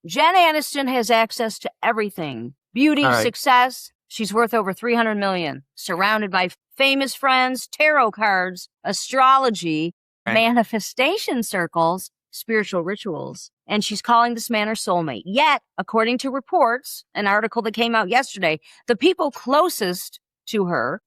Jen Aniston has access to everything. Beauty, success. She's worth over $300 million. Surrounded by famous friends, tarot cards, astrology, manifestation circles, spiritual rituals. And she's calling this man her soulmate. Yet, according to reports, an article that came out yesterday, the people closest to her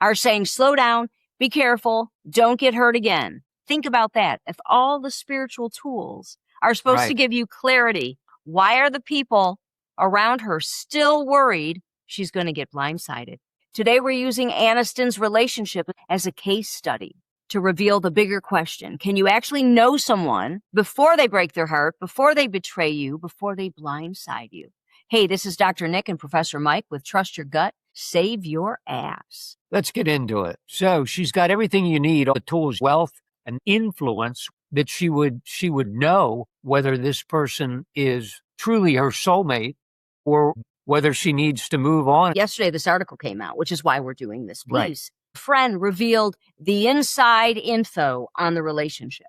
are saying, slow down, be careful, don't get hurt again. Think about that. If all the spiritual tools are supposed to give you clarity, why are the people around her still worried she's going to get blindsided? Today, we're using Aniston's relationship as a case study to reveal the bigger question. Can you actually know someone before they break their heart, before they betray you, before they blindside you? Hey, this is Dr. Nic and Professor Mike with Trust Your Gut, Save Your Ass. Let's get into it. So she's got everything you need, all the tools, wealth, and influence that she would know whether this person is truly her soulmate or whether she needs to move on. Yesterday, this article came out, which is why we're doing this piece. A friend revealed the inside info on the relationship.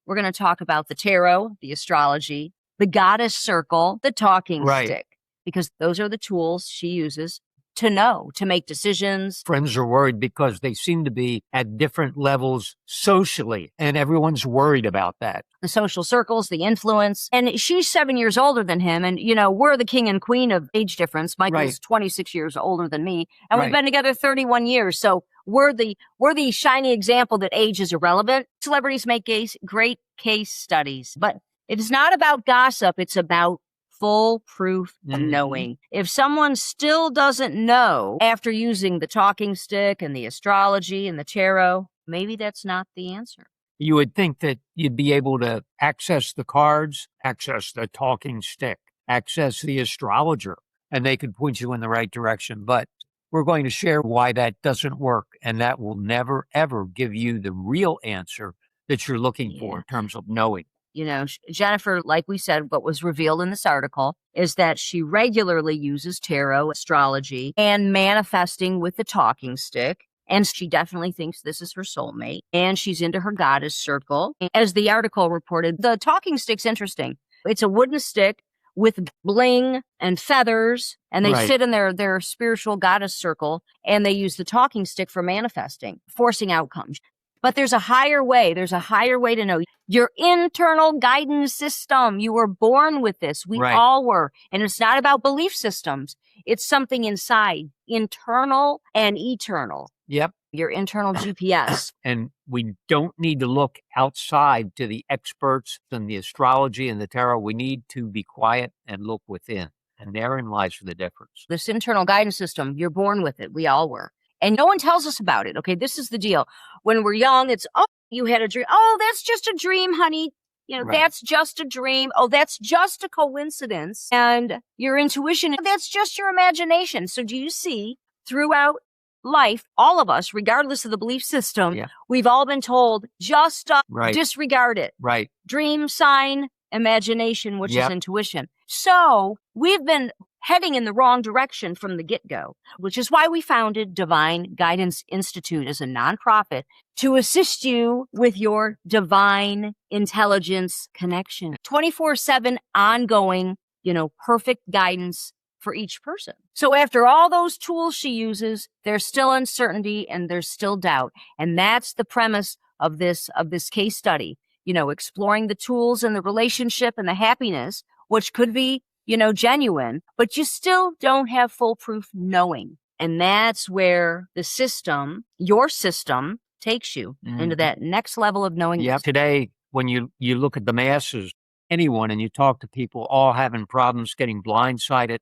We're going to talk about the tarot, the astrology, the goddess circle, the talking stick, because those are the tools she uses to know, to make decisions. Friends are worried because they seem to be at different levels socially, and everyone's worried about that. The social circles, the influence. And she's 7 years older than him. And, you know, we're the king and queen of age difference. Michael's 26 years older than me. And we've been together 31 years. So we're the shiny example that age is irrelevant. Celebrities make great case studies. But it is not about gossip. It's about foolproof knowing. If someone still doesn't know after using the talking stick and the astrology and the tarot, maybe that's not the answer. You would think that you'd be able to access the cards, access the talking stick, access the astrologer, and they could point you in the right direction. But we're going to share why that doesn't work, and that will never, ever give you the real answer that you're looking for in terms of knowing. You know, Jennifer, like we said, what was revealed in this article is that she regularly uses tarot, astrology, and manifesting with the talking stick. And she definitely thinks this is her soulmate. And she's into her goddess circle. As the article reported, the talking stick's interesting. It's a wooden stick with bling and feathers. And they sit in their spiritual goddess circle. And they use the talking stick for manifesting, forcing outcomes. But there's a higher way. There's a higher way to know your internal guidance system. You were born with this. We all were. And it's not about belief systems. It's something inside, internal and eternal. Yep. Your internal GPS. And we don't need to look outside to the experts and the astrology and the tarot. We need to be quiet and look within. And therein lies the difference. This internal guidance system, you're born with it. We all were. And no one tells us about it. Okay, this is the deal. When we're young, it's, oh, you had a dream. Oh, that's just a dream, honey. You know, that's just a dream. Oh, that's just a coincidence. And your intuition, that's just your imagination. So do you see throughout life, all of us, regardless of the belief system, we've all been told just disregard it. Dream, sign, imagination, which is intuition. So we've been heading in the wrong direction from the get-go, which is why we founded Divine Guidance Institute as a nonprofit to assist you with your divine intelligence connection. 24/7 ongoing, perfect guidance for each person. So after all those tools she uses, there's still uncertainty and there's still doubt. And that's the premise of this case study, exploring the tools and the relationship and the happiness, which could be genuine, but you still don't have foolproof knowing. And that's where the system, your system, takes you into that next level of knowing. Yeah. Today, when you look at the masses, anyone, and you talk to people all having problems getting blindsided,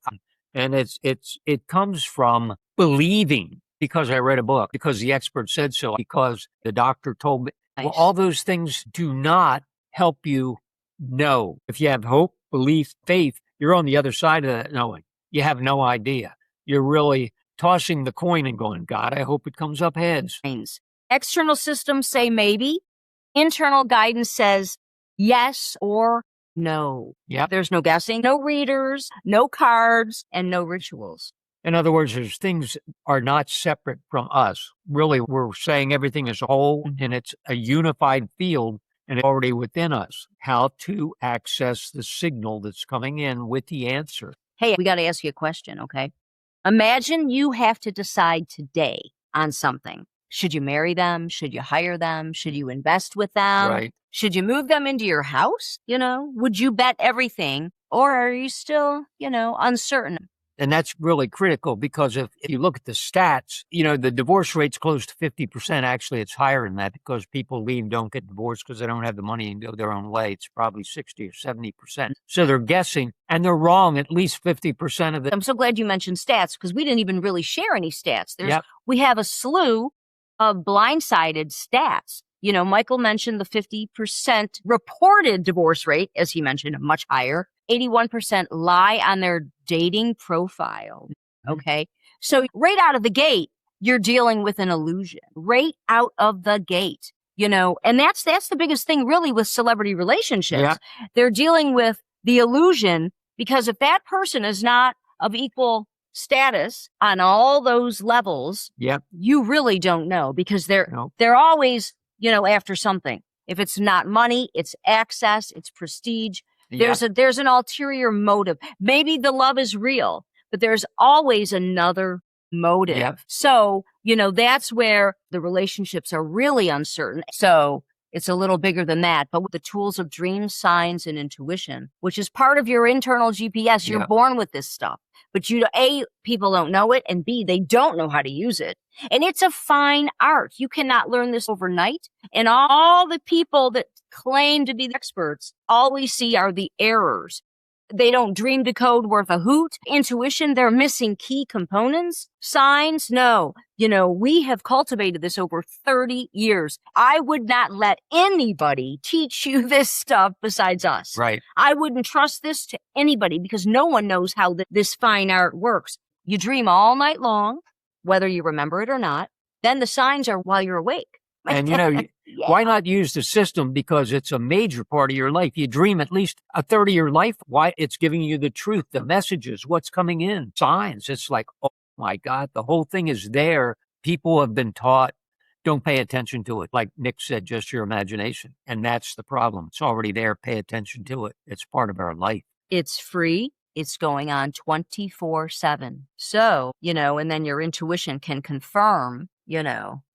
and it comes from believing because I read a book, because the expert said so, because the doctor told me. Well, all those things do not help you know. If you have hope, belief, faith, you're on the other side of that knowing. You have no idea. You're really tossing the coin and going, God, I hope it comes up heads. External systems say maybe. Internal guidance says yes or no. Yep. There's no guessing, no readers, no cards, and no rituals. In other words, there's things are not separate from us. Really, we're saying everything is whole, and it's a unified field and it's already within us how to access the signal that's coming in with the answer. Hey, we got to ask you a question, okay? Imagine you have to decide today on something. Should you marry them? Should you hire them? Should you invest with them? Right. Should you move them into your house? Would you bet everything? Or are you still, uncertain? And that's really critical because if you look at the stats, the divorce rate's close to 50%. Actually, it's higher than that because people leave, don't get divorced because they don't have the money and go their own way. It's probably 60 or 70%. So they're guessing, and they're wrong at least 50% of it. I'm so glad you mentioned stats because we didn't even really share any stats. Yep. We have a slew of blindsided stats. Michael mentioned the 50% reported divorce rate, as he mentioned, much higher. 81% lie on their dating profile. Okay. So right out of the gate, you're dealing with an illusion right out of the gate, and that's the biggest thing really with celebrity relationships. Yeah. They're dealing with the illusion because if that person is not of equal status on all those levels, Yep. you really don't know because they're always, after something. If it's not money, it's access, it's prestige. There's an ulterior motive. Maybe the love is real, but there's always another motive. Yep. So, that's where the relationships are really uncertain. So it's a little bigger than that. But with the tools of dreams, signs, and intuition, which is part of your internal GPS, you're born with this stuff. But A, people don't know it, and B, they don't know how to use it. And it's a fine art. You cannot learn this overnight. And all the people that claim to be the experts, all we see are the errors. They don't dream to code worth a hoot. Intuition, they're missing key components. Signs, no. We have cultivated this over 30 years. I would not let anybody teach you this stuff besides us. Right. I wouldn't trust this to anybody because no one knows how this fine art works. You dream all night long, whether you remember it or not. Then the signs are while you're awake. And, why not use the system? Because it's a major part of your life. You dream at least a third of your life. Why? It's giving you the truth, the messages, what's coming in, signs. It's like, oh my God, the whole thing is there. People have been taught, don't pay attention to it. Like Nic said, just your imagination. And that's the problem. It's already there. Pay attention to it. It's part of our life. It's free. It's going on 24/7. So, and then your intuition can confirm,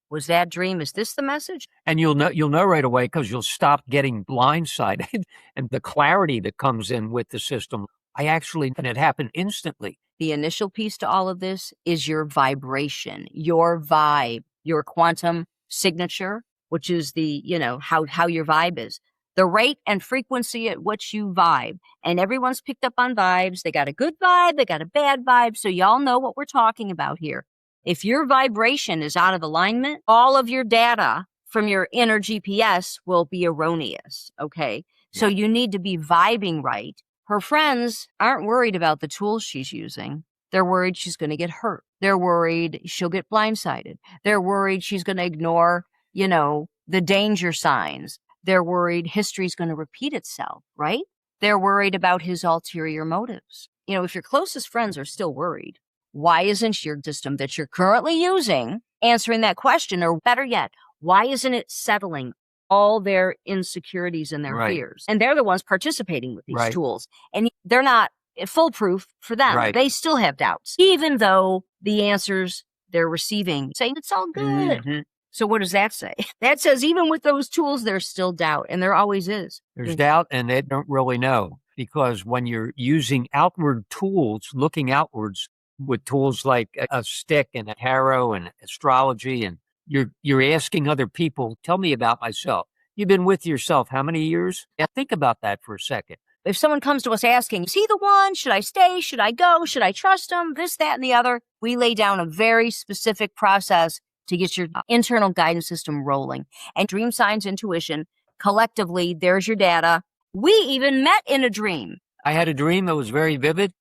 was that dream? Is this the message? And you'll know right away because you'll stop getting blindsided and the clarity that comes in with the system. And it happened instantly. The initial piece to all of this is your vibration, your vibe, your quantum signature, which is the, how your vibe is. The rate and frequency at which you vibe. And everyone's picked up on vibes. They got a good vibe. They got a bad vibe. So y'all know what we're talking about here. If your vibration is out of alignment, all of your data from your inner GPS will be erroneous, okay? So you need to be vibing right. Her friends aren't worried about the tools she's using. They're worried she's going to get hurt. They're worried she'll get blindsided. They're worried she's going to ignore, the danger signs. They're worried history's going to repeat itself, right? They're worried about his ulterior motives. If your closest friends are still worried, why isn't your system that you're currently using answering that question? Or better yet, why isn't it settling all their insecurities and their fears? And they're the ones participating with these tools. And they're not foolproof for them. Right. They still have doubts, even though the answers they're receiving saying it's all good. Mm-hmm. So what does that say? That says even with those tools, there's still doubt. And there always is. There's doubt and they don't really know. Because when you're using outward tools, looking outwards, with tools like a stick and a tarot and astrology, and you're asking other people, tell me about myself. You've been with yourself how many years? Yeah, think about that for a second. If someone comes to us asking, is he the one? Should I stay? Should I go? Should I trust him? This, that, and the other. We lay down a very specific process to get your internal guidance system rolling. And dream signs, intuition, collectively, there's your data. We even met in a dream. I had a dream that was very vivid.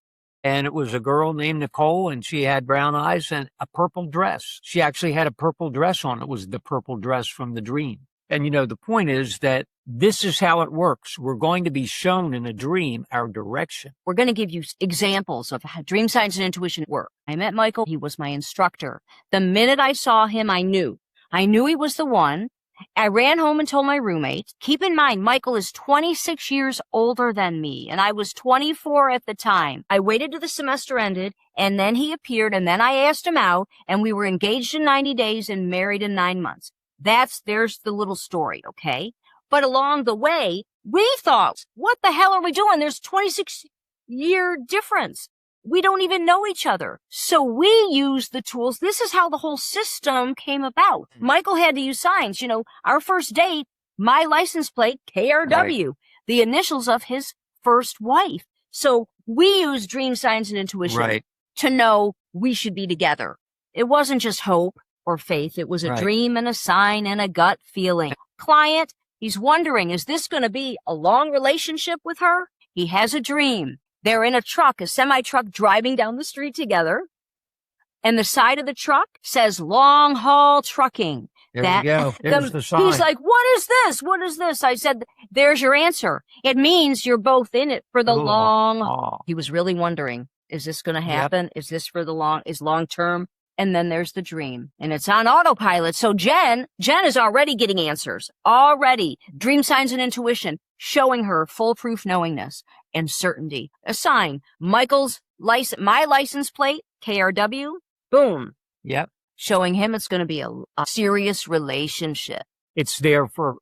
And it was a girl named Nicole, and she had brown eyes and a purple dress. She actually had a purple dress on. It was the purple dress from the dream. And, the point is that this is how it works. We're going to be shown in a dream our direction. We're going to give you examples of how dream signs and intuition work. I met Michael. He was my instructor. The minute I saw him, I knew he was the one. I ran home and told my roommate. Keep in mind, Michael is 26 years older than me, and I was 24 at the time. I waited till the semester ended, and then he appeared, and then I asked him out, and we were engaged in 90 days and married in 9 months. There's the little story, okay? But along the way, we thought, what the hell are we doing? There's 26-year difference. We don't even know each other. So we use the tools. This is how the whole system came about. Michael had to use signs. Our first date, my license plate, KRW, right. The initials of his first wife. So we use dream signs and intuition right. to know we should be together. It wasn't just hope or faith. It was a right. dream and a sign and a gut feeling. Client, he's wondering, is this going to be a long relationship with her? He has a dream. They're in a truck, a semi-truck, driving down the street together. And the side of the truck says long haul trucking. There you go. There's the sign. He's like, what is this? What is this? I said, there's your answer. It means you're both in it for the long haul. He was really wondering, is this going to happen? Yep. Is this for is long term? And then there's the dream. And it's on autopilot. So Jen is already getting answers. Already. Dream signs and intuition showing her foolproof knowingness and certainty. A sign. Michael's my license plate, KRW, boom. Yep. Showing him it's going to be a serious relationship. It's there for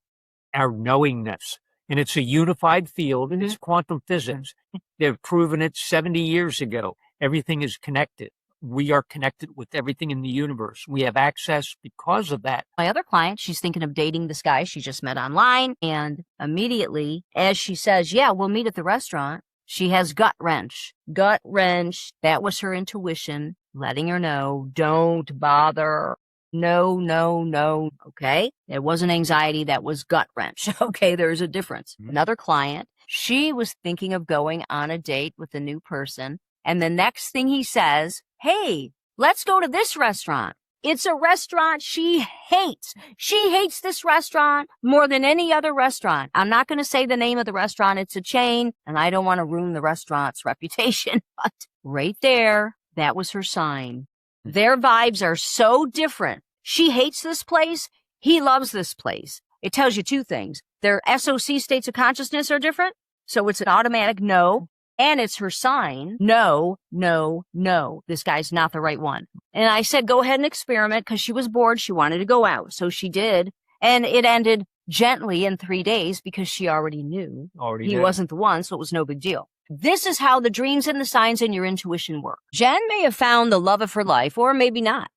our knowingness. And it's a unified field. And it's quantum physics. They've proven it 70 years ago. Everything is connected. We are connected with everything in the universe. We have access because of that. My other client, she's thinking of dating this guy she just met online. And immediately, as she says, yeah, we'll meet at the restaurant, she has gut wrench. Gut wrench. That was her intuition letting her know, don't bother. No. Okay. It wasn't anxiety. That was gut wrench. Okay. There's a difference. Mm-hmm. Another client, she was thinking of going on a date with a new person. And the next thing he says, hey, let's go to this restaurant. It's a restaurant she hates. She hates this restaurant more than any other restaurant. I'm not going to say the name of the restaurant. It's a chain, and I don't want to ruin the restaurant's reputation. But right there, that was her sign. Their vibes are so different. She hates this place. He loves this place. It tells you two things. Their SOC states of consciousness are different. So it's an automatic no. And it's her sign, no. This guy's not the right one. And I said, go ahead and experiment because she was bored. She wanted to go out. So she did. And it ended gently in 3 days because she already knew he wasn't the one. So it was no big deal. This is how the dreams and the signs and your intuition work. Jen may have found the love of her life or maybe not.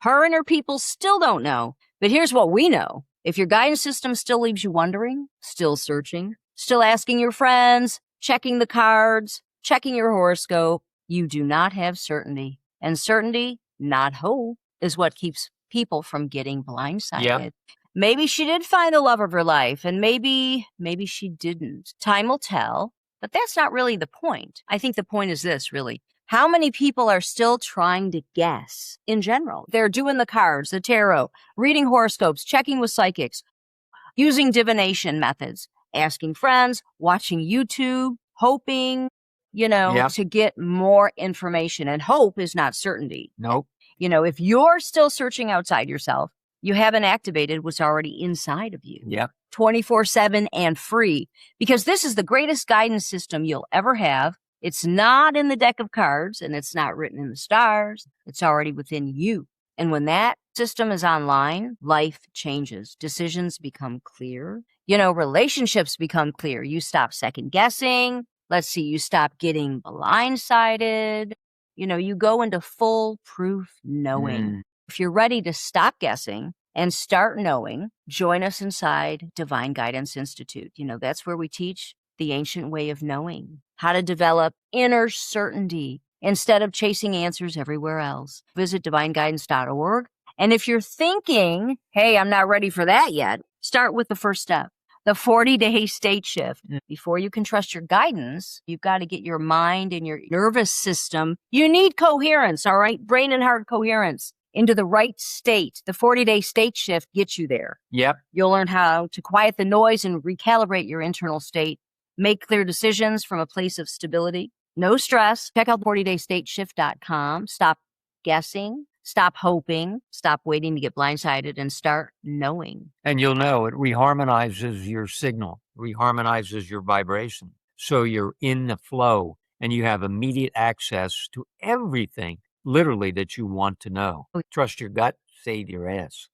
Her and her people still don't know. But here's what we know. If your guidance system still leaves you wondering, still searching, still asking your friends, checking the cards, checking your horoscope, you do not have certainty. And certainty, not hope, is what keeps people from getting blindsided. Yep. Maybe she did find the love of her life, and maybe she didn't. Time will tell, but that's not really the point. I think the point is this, really. How many people are still trying to guess in general? They're doing the cards, the tarot, reading horoscopes, checking with psychics, using divination methods. Asking friends, watching YouTube, hoping, to get more information. And hope is not certainty. Nope. If you're still searching outside yourself, you haven't activated what's already inside of you. Yep. 24/7 and free. Because this is the greatest guidance system you'll ever have. It's not in the deck of cards and it's not written in the stars. It's already within you. And when that system is online, life changes. Decisions become clear. Relationships become clear. You stop second guessing. You stop getting blindsided. You go into full proof knowing. If you're ready to stop guessing and start knowing, join us inside Divine Guidance Institute. That's where we teach the ancient way of knowing, how to develop inner certainty instead of chasing answers everywhere else. Visit divineguidance.org. And if you're thinking, hey, I'm not ready for that yet, start with the first step, the 40-day state shift. Before you can trust your guidance, you've got to get your mind and your nervous system. You need coherence, all right? Brain and heart coherence into the right state. The 40-day state shift gets you there. Yep. You'll learn how to quiet the noise and recalibrate your internal state, make clear decisions from a place of stability. No stress. Check out 40daystateshift.com. Stop guessing. Stop hoping, stop waiting to get blindsided, and start knowing. And you'll know it reharmonizes your signal, reharmonizes your vibration. So you're in the flow and you have immediate access to everything, literally, that you want to know. Trust your gut, save your ass.